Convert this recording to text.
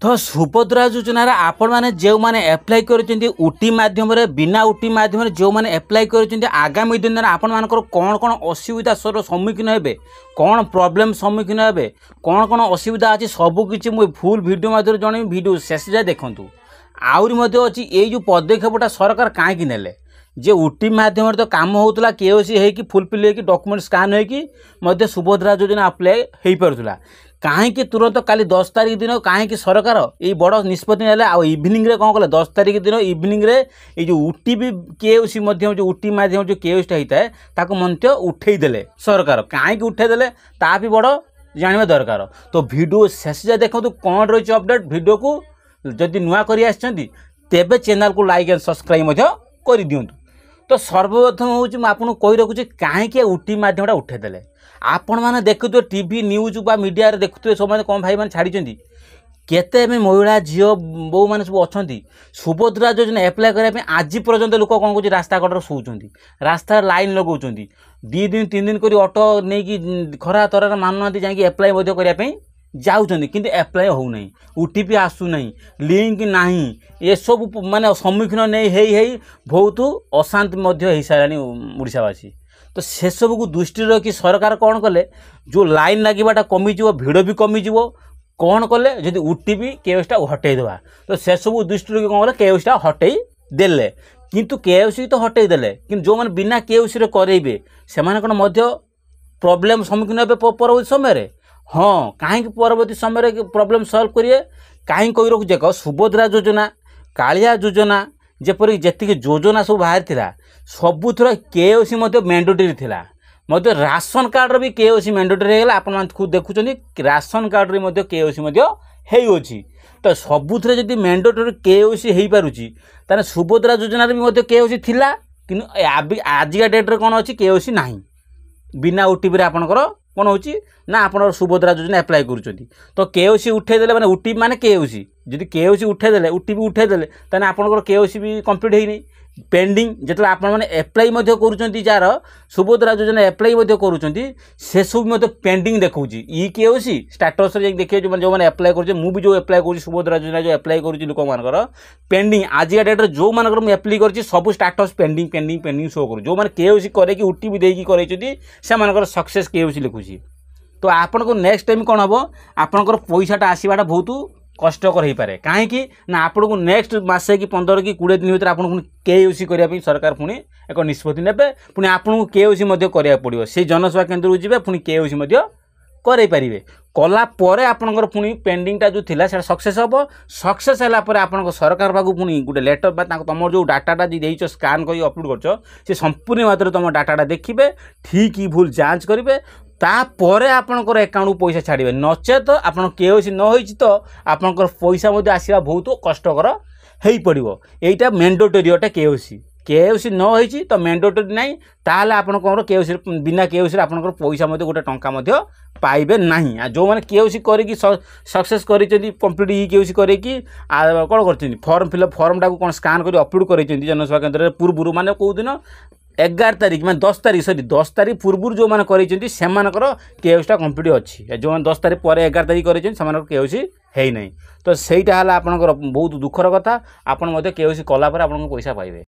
तो सुभद्रा योजनार आपण मैंने जो मैंने एप्लाय कर उटी मध्यम बिना उटी मध्यम जो मैंने एप्लाय कर आगामी दिन में आपण मानकर कौन कौन असुविधा सम्मुखीन हे कौन प्रॉब्लम सम्मुखीन हे कौन कौन असुविधा अच्छी सबकि मुझे फुल वीडियो मध्य जन वीडियो शेष जाए देखूँ आहरी अच्छी ये जो पदक्षेपटा सरकार कहीं नेले जे उटी मध्यम तो काम होता केओसी है कि फुलफिल हो डॉक्यूमेंट स्कान हो सुभद्रा योजना अप्लाई हो पार्ला कहीं तुरंत काली 10 तारिख दिन कहीं सरकार ये बड़ निष्पत्ति नेला आ इवनिंग रे कौन कले 10 तारिख दिन इवनिंग रे ये जो उटी भी केओसी मध्यम जो उटी मध्यम जो केओसीटा होता है ताको मंत्य उठे देले सरकार कहीं उठे देले ता भी बड़ जानवा दरकार। तो वीडियो शेष जाए देखो कौन रही अपडेट वीडियो को जदि नुआ करी आछंती तेबे चैनल को लाइक एंड सब्सक्राइब मध्य कर दियंतु। तो सर्वप्रथम हूँ आपको कही रखुच्छी कहीं उटी मध्यमटा उठेदेले आपण मैंने देखुए टीवी न्यूज बा मीडिया रे देखुए सब कौन भाई मैंने छाड़ी केते महिला झील बो मैंने सब अच्छा सुभद्रा योजना एप्लाय करने आज पर्यंत लोक कौन कर रास्ता कड़े शोचती रास्ता लाइन लगाऊँ 2 दिन 3 दिन कर ऑटो नहीं खरा तरह मानुना जाकि एप्लाय करने जाऊँच कि एप्लाय हो नहीं ओटीपी आसुना लिंक ना ये सब माने सम्मुखीन नहीं बहुत अशांति हो सारे ओडावासी। तो से सब को दृष्टि रखी सरकार कौन कले जो लाइन लगे कमिज भिड़ भी कमिज कौन कले जदि ओटीपी केओसीटा हटई देवा तो से सब दृष्टि रखी कौन कले केओसीटा हटई देले किंतु केओसी तो हटई देले कि जो मैंने बिना केओसी करेबे से प्रॉब्लम सम्मुखीन हे परवर्ती समय हाँ कहीं परवर्ती समय प्रॉब्लम सॉल्व करिए कहीं कही रखु देख सुभद्रा योजना कालिया योजना जेपरी जी योजना सब बाहर थिला सबुथर केओसी मैंडेटरी थिला राशन कार्ड भी केओसी मैंडेटरी होगा आप खुद देखुं राशन कार्ड रे केओसी होई तो सबुथरे जदि मैंडेटरी केओसी हो पारुची ताने सुभद्रा योजना भी केओसी थिला कि आजिका डेट्रे कौन अच्छी केओसी नहीं बिना ओटीपी आपणकर कौन हो ना आप सुभद्रा योजना एप्लाय कर तो केओसी उठेदेले माने ओटीपी माने केओसी जदि केओसी उठेदेले ओटीपी उठेदेले ताने आपणकर केओसी भी कंप्लीट होई नहीं पेंडिंग जिते आप एप्लाय कर जार सुभद्रा योजना एप्लाय कर सब पेंडिंग देखा ई केओसी स्टाटस देखिए जो मैंने एप्लाय कर मुझे जो एप्लाय कर सुभद्रा योजना जो एप्लाय कर लोक मान पेंडिंग आज डेट्रे जो मानकर एप्लाय कर सब status pending pending pending show कर जो मैंने केओसी करके ओटीपी देकी कर सक्सेस केओसी लिखुची। तो आपन को नेक्स्ट टाइम कौन हम आपंकर पैसाटा आसवाटा बहुत कष्टकर हो पारे कहीं ना आपन को नेक्स्ट मासे कि 15 कि 20 दिन भर आपन केओसी करने सरकार पुणी एक निष्पत्ति नेबे पुणी आपन को केओसी करा पड़ो से जनसेवा केन्द्र को जी पुणी केओसी करे पारे कला परे आपनकर पुणी पेंडिंगटा जो थिला से सक्सेस हम सक्सेस है आपन सरकार पाक पुणी गोटे लेटर तुम जो डाटाटा देच स्कान कर अपलोड कर संपूर्ण मात्रा तुम डाटाटा देखिए ठीक भूल जांच करेंगे तापर आपणकर एकाउंट पैसा छाड़े नचेत आप केओसी न होइछि तो आपणकर पैसा आसवा बहुत कष्टकर हो पड़ो यहीटा मैंडेटरी अटे केओसी केओसी न होइछि तो मैंडेटरी नहीं ताले आपन कौन केओसी बिना केओसी आपणकर पैसा गोटे टंका पाइबे नहीं जो मैंने केओसी करके सक्सेस कर कंप्लीट ई केओसी करके कौन कर फॉर्म फिलअप फॉर्मटा को कौन स्कान कर अपलोड कर जनसेवा केन्द्र पूर्व माने कौ दिन 11 तारिख मैं 10 तारिख सॉरी 10 तारिख पूर्व जो मैंने कर केओसीटा कंप्लीट अच्छी जो मैंने 10 तारिख पर 11 तारिख कर केओसी है नहीं तो सहीटा है आपंकर बहुत दुखर कथा आपड़ केओसी कलापर आप पैसा पाइबे।